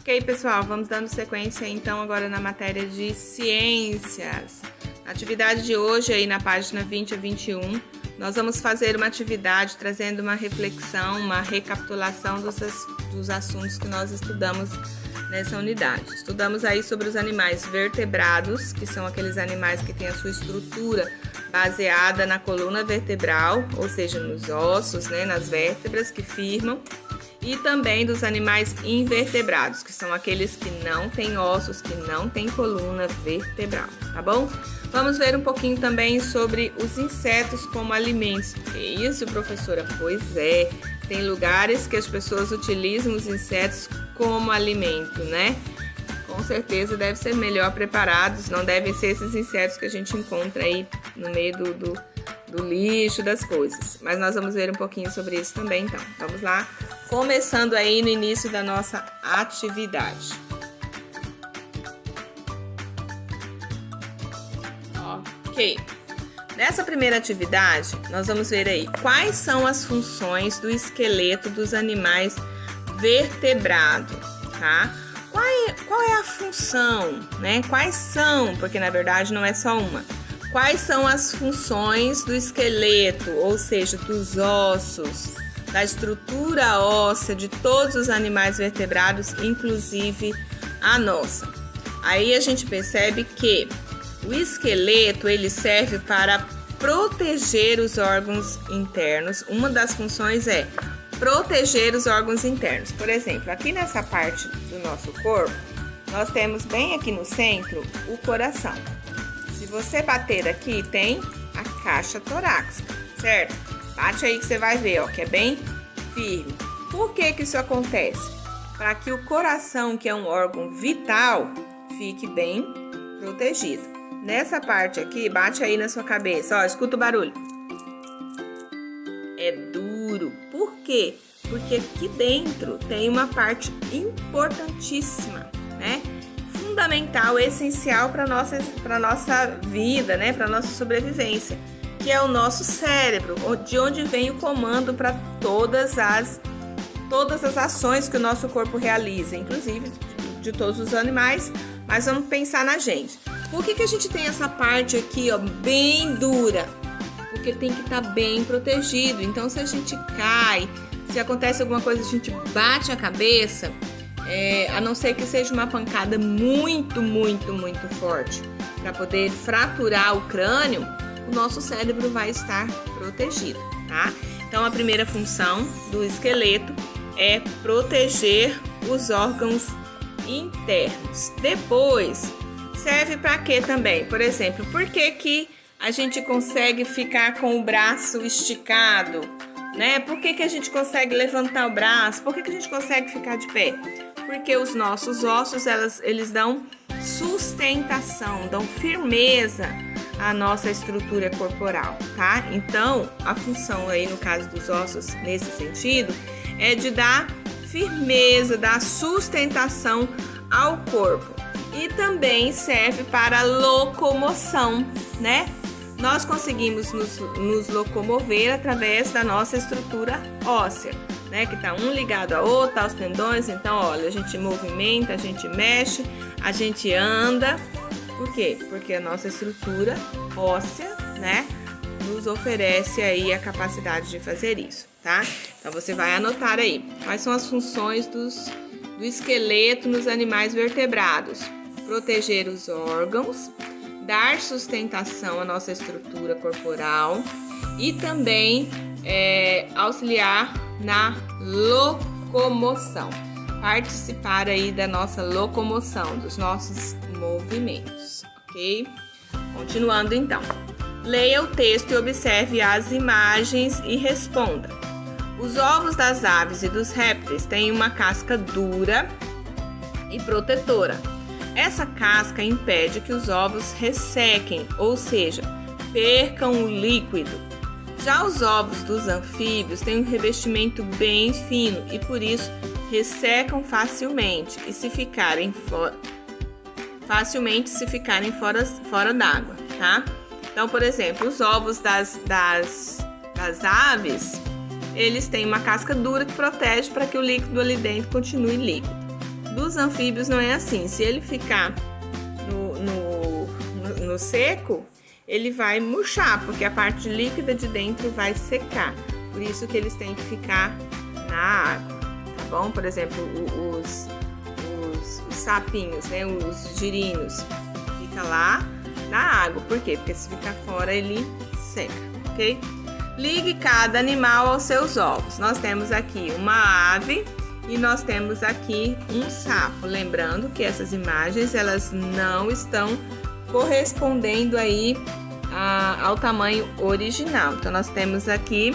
Ok, pessoal, vamos dando sequência então agora na matéria de ciências. Na atividade de hoje, aí na página 20 a 21, nós vamos fazer uma atividade trazendo uma reflexão, uma recapitulação dos assuntos que nós estudamos nessa unidade. Estudamos aí sobre os animais vertebrados, que são aqueles animais que têm a sua estrutura baseada na coluna vertebral, ou seja, nos ossos, nas vértebras que firmam. E também dos animais invertebrados, que são aqueles que não têm ossos, que não têm coluna vertebral, tá bom? Vamos ver um pouquinho também sobre os insetos como alimentos. Que isso, professora? Pois é, tem lugares que as pessoas utilizam os insetos como alimento, né? Com certeza devem ser melhor preparados, não devem ser esses insetos que a gente encontra aí no meio do lixo, das coisas. Mas nós vamos ver um pouquinho sobre isso também, então. Vamos lá, começando aí no início da nossa atividade. Ok. Nessa primeira atividade, nós vamos ver aí quais são as funções do esqueleto dos animais vertebrados, tá? Qual é a função, né? Quais são, porque na verdade não é só uma. Quais são as funções do esqueleto, ou seja, dos ossos, da estrutura óssea de todos os animais vertebrados, inclusive a nossa? Aí a gente percebe que o esqueleto ele serve para proteger os órgãos internos. Uma das funções é proteger os órgãos internos. Por exemplo, aqui nessa parte do nosso corpo, nós temos bem aqui no centro o coração. Se você bater aqui, tem a caixa torácica, certo? Bate aí que você vai ver, ó, que é bem firme. Por que isso acontece? Para que o coração, que é um órgão vital, fique bem protegido. Nessa parte aqui, bate aí na sua cabeça, ó, escuta o barulho. É duro. Por quê? Porque aqui dentro tem uma parte importantíssima, né? Fundamental, essencial para nossa vida, né? Para nossa sobrevivência, que é o nosso cérebro, de onde vem o comando para todas as ações que o nosso corpo realiza, inclusive de todos os animais, mas vamos pensar na gente. Por que a gente tem essa parte aqui, ó, bem dura? Porque tem que estar bem protegido. Então, se a gente cai, se acontece alguma coisa, a gente bate a cabeça, a não ser que seja uma pancada muito, muito, muito forte, para poder fraturar o crânio, o nosso cérebro vai estar protegido, tá? Então, a primeira função do esqueleto é proteger os órgãos internos. Depois, serve para quê também? Por exemplo, por que a gente consegue ficar com o braço esticado, né? Por que a gente consegue levantar o braço? Por que a gente consegue ficar de pé? Porque os nossos ossos, eles dão sustentação, dão firmeza à nossa estrutura corporal, tá? Então, a função aí, no caso dos ossos, nesse sentido, é de dar firmeza, dar sustentação ao corpo. E também serve para locomoção, né? Nós conseguimos nos locomover através da nossa estrutura óssea, né? Que tá um ligado ao outro, aos tendões. Então, olha, a gente movimenta, a gente mexe, a gente anda. Por quê? Porque a nossa estrutura óssea, né, nos oferece aí a capacidade de fazer isso, tá? Então, você vai anotar aí quais são as funções do esqueleto nos animais vertebrados. Proteger os órgãos, dar sustentação à nossa estrutura corporal e também auxiliar na locomoção, participar aí da nossa locomoção, dos nossos movimentos, ok? Continuando então, leia o texto e observe as imagens e responda. Os ovos das aves e dos répteis têm uma casca dura e protetora. Essa casca impede que os ovos ressequem, ou seja, percam o líquido. Já os ovos dos anfíbios têm um revestimento bem fino e por isso ressecam facilmente e se ficarem fora d'água, tá? Então, por exemplo, os ovos das aves, eles têm uma casca dura que protege para que o líquido ali dentro continue líquido. Dos anfíbios não é assim. Se ele ficar no seco, ele vai murchar, porque a parte líquida de dentro vai secar. Por isso que eles têm que ficar na água, tá bom? Por exemplo, os sapinhos, né? Os girinos, fica lá na água. Por quê? Porque se ficar fora, ele seca, ok? Ligue cada animal aos seus ovos. Nós temos aqui uma ave e nós temos aqui um sapo. Lembrando que essas imagens, elas não estão correspondendo aí ao tamanho original. Então, nós temos aqui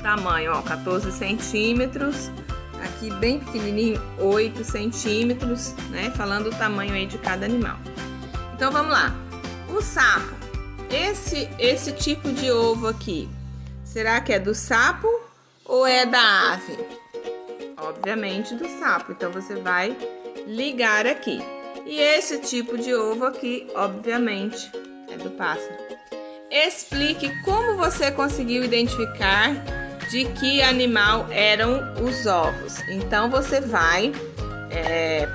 tamanho, ó, 14 centímetros. Aqui bem pequenininho, 8 centímetros, né? Falando o tamanho aí de cada animal. Então, vamos lá. O sapo. Esse tipo de ovo aqui, será que é do sapo ou é da ave? Obviamente do sapo, então você vai ligar aqui. E esse tipo de ovo aqui, obviamente, é do pássaro. Explique como você conseguiu identificar de que animal eram os ovos. Então você vai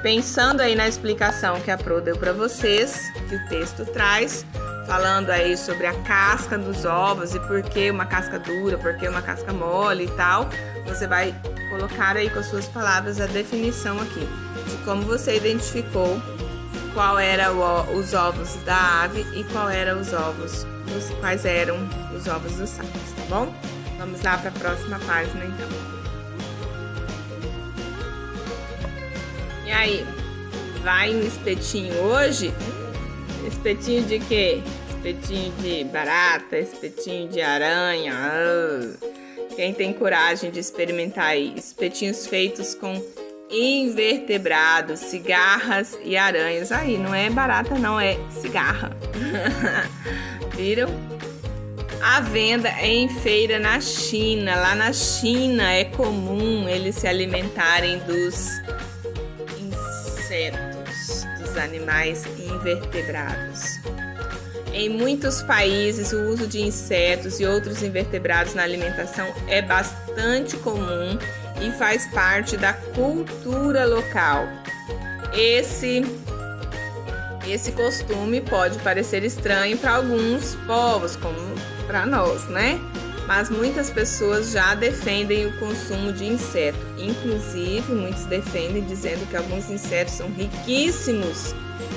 pensando aí na explicação que a Pro deu para vocês, que o texto traz, falando aí sobre a casca dos ovos e por que uma casca dura, por que uma casca mole e tal. Você vai colocar aí com as suas palavras a definição aqui de como você identificou qual era os ovos da ave e quais eram os ovos dos sapos, tá bom? Vamos lá para a próxima página então. E aí, vai no espetinho hoje? Espetinho de quê? Espetinho de barata, espetinho de aranha. Quem tem coragem de experimentar aí? Espetinhos feitos com invertebrados, cigarras e aranhas. Aí, não é barata não, é cigarra. Viram? À venda em feira na China. Lá na China é comum eles se alimentarem dos insetos, dos animais invertebrados. Em muitos países, o uso de insetos e outros invertebrados na alimentação é bastante comum e faz parte da cultura local. Esse costume pode parecer estranho para alguns povos, como para nós, né? Mas muitas pessoas já defendem o consumo de inseto. Inclusive, muitos defendem dizendo que alguns insetos são riquíssimos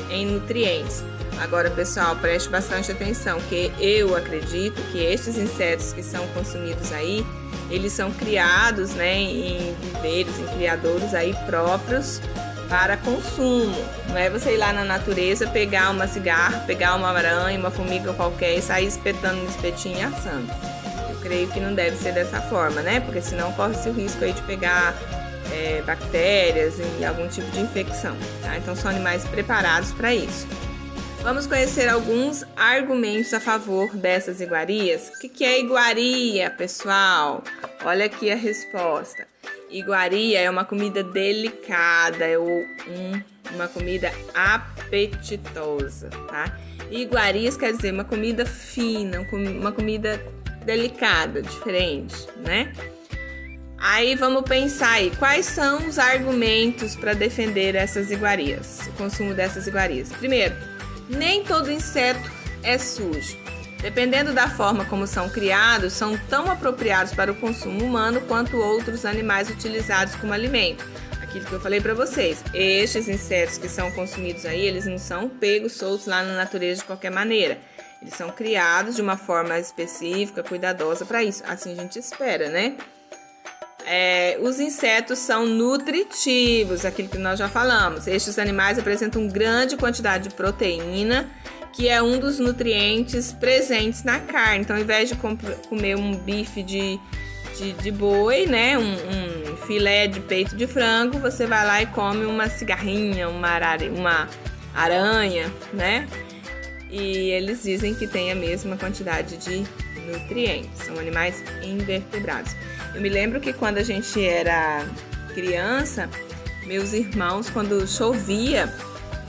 em nutrientes. Agora, pessoal, preste bastante atenção, que eu acredito que estes insetos que são consumidos aí, eles são criados, né, em viveiros, em criadouros aí próprios para consumo. Não é você ir lá na natureza, pegar uma cigarra, pegar uma aranha, uma formiga qualquer e sair espetando no espetinho e assando. Eu creio que não deve ser dessa forma, né? Porque senão corre-se o risco aí de pegar bactérias e algum tipo de infecção, tá? Então são animais preparados para isso. Vamos conhecer alguns argumentos a favor dessas iguarias. O que é iguaria, pessoal? Olha aqui a resposta. Iguaria é uma comida delicada, uma comida apetitosa, tá? Iguarias quer dizer uma comida fina, uma comida delicada, diferente, né? Aí vamos pensar aí, quais são os argumentos para defender essas iguarias, o consumo dessas iguarias? Primeiro, nem todo inseto é sujo. Dependendo da forma como são criados, são tão apropriados para o consumo humano quanto outros animais utilizados como alimento. Aquilo que eu falei para vocês, estes insetos que são consumidos aí, eles não são pegos soltos lá na natureza de qualquer maneira. Eles são criados de uma forma específica, cuidadosa para isso. Assim a gente espera, né? Os insetos são nutritivos, aquilo que nós já falamos. Estes animais apresentam grande quantidade de proteína, que é um dos nutrientes presentes na carne. Então, ao invés de comer um bife de boi, né, um filé de peito de frango, você vai lá e come uma cigarrinha, uma aranha, né? E eles dizem que tem a mesma quantidade de nutrientes. São animais invertebrados. Eu me lembro que quando a gente era criança, meus irmãos, quando chovia,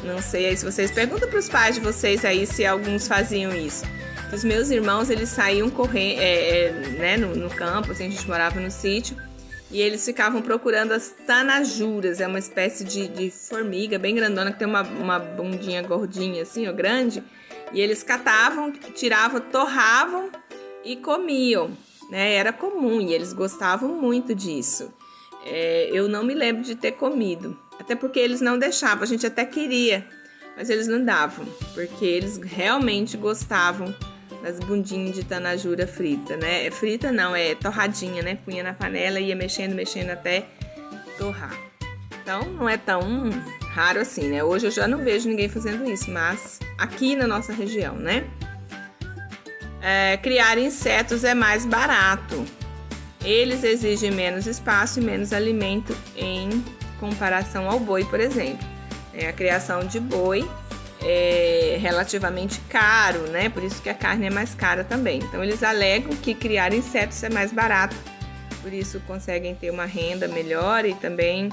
não sei aí se vocês perguntam para os pais de vocês aí se alguns faziam isso. Os meus irmãos, eles saíam correndo, né, no campo, assim, a gente morava no sítio, E eles ficavam procurando as tanajuras, é uma espécie de formiga bem grandona, que tem uma bundinha gordinha assim, ó, grande. E eles catavam, tiravam, torravam e comiam, né? Era comum e eles gostavam muito disso. Eu não me lembro de ter comido, até porque eles não deixavam, a gente até queria, mas eles não davam, porque eles realmente gostavam das bundinhas de tanajura frita, né? Frita não, é torradinha, né? Punha na panela e ia mexendo até torrar. Então, não é tão raro assim, né? Hoje eu já não vejo ninguém fazendo isso, mas aqui na nossa região, né? Criar insetos é mais barato. Eles exigem menos espaço e menos alimento em comparação ao boi, por exemplo. A criação de boi é relativamente caro, né? Por isso que a carne é mais cara também. Então, eles alegam que criar insetos é mais barato. Por isso, conseguem ter uma renda melhor e também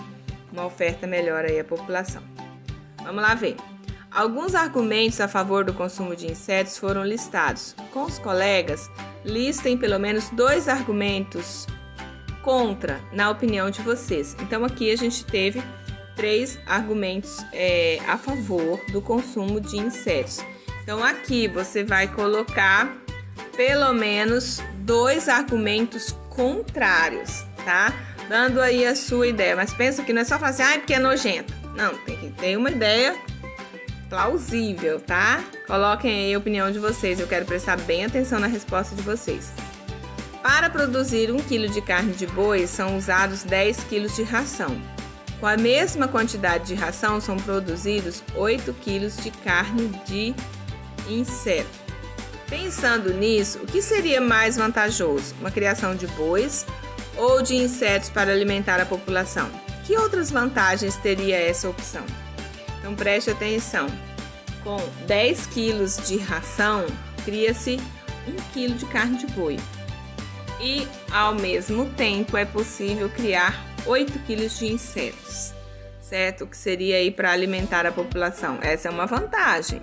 uma oferta melhor aí à população. Vamos lá ver. Alguns argumentos a favor do consumo de insetos foram listados. Com os colegas, listem pelo menos 2 argumentos contra, na opinião de vocês. Então, aqui a gente teve 3 argumentos a favor do consumo de insetos. Então, aqui você vai colocar pelo menos 2 argumentos contrários, tá? Dando aí a sua ideia. Mas pensa que não é só falar assim, porque é nojento. Não, tem que ter uma ideia plausível, tá? Coloquem aí a opinião de vocês. Eu quero prestar bem atenção na resposta de vocês. Para produzir 1 kg de carne de boi, são usados 10 kg de ração. Com a mesma quantidade de ração, são produzidos 8 kg de carne de inseto. Pensando nisso, o que seria mais vantajoso? Uma criação de bois ou de insetos para alimentar a população? Que outras vantagens teria essa opção? Então preste atenção. Com 10 kg de ração, cria-se 1 kg de carne de boi. E, ao mesmo tempo, é possível criar 8 kg de insetos, certo? Que seria aí para alimentar a população. Essa é uma vantagem.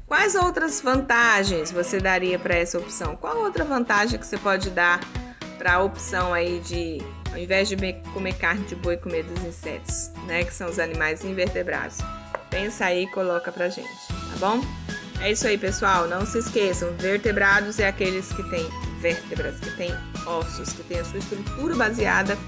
Quais outras vantagens você daria para essa opção? Qual outra vantagem que você pode dar para a opção aí de, ao invés de comer carne de boi, comer dos insetos, né? Que são os animais invertebrados. Pensa aí e coloca pra gente, tá bom? É isso aí, pessoal. Não se esqueçam, vertebrados é aqueles que têm vértebras, que têm ossos, que têm a sua estrutura baseada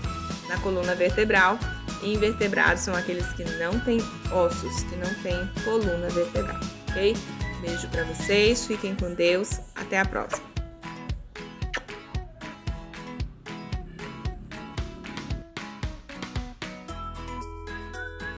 na coluna vertebral. E invertebrados são aqueles que não têm ossos, que não têm coluna vertebral, ok? Beijo pra vocês, fiquem com Deus, até a próxima.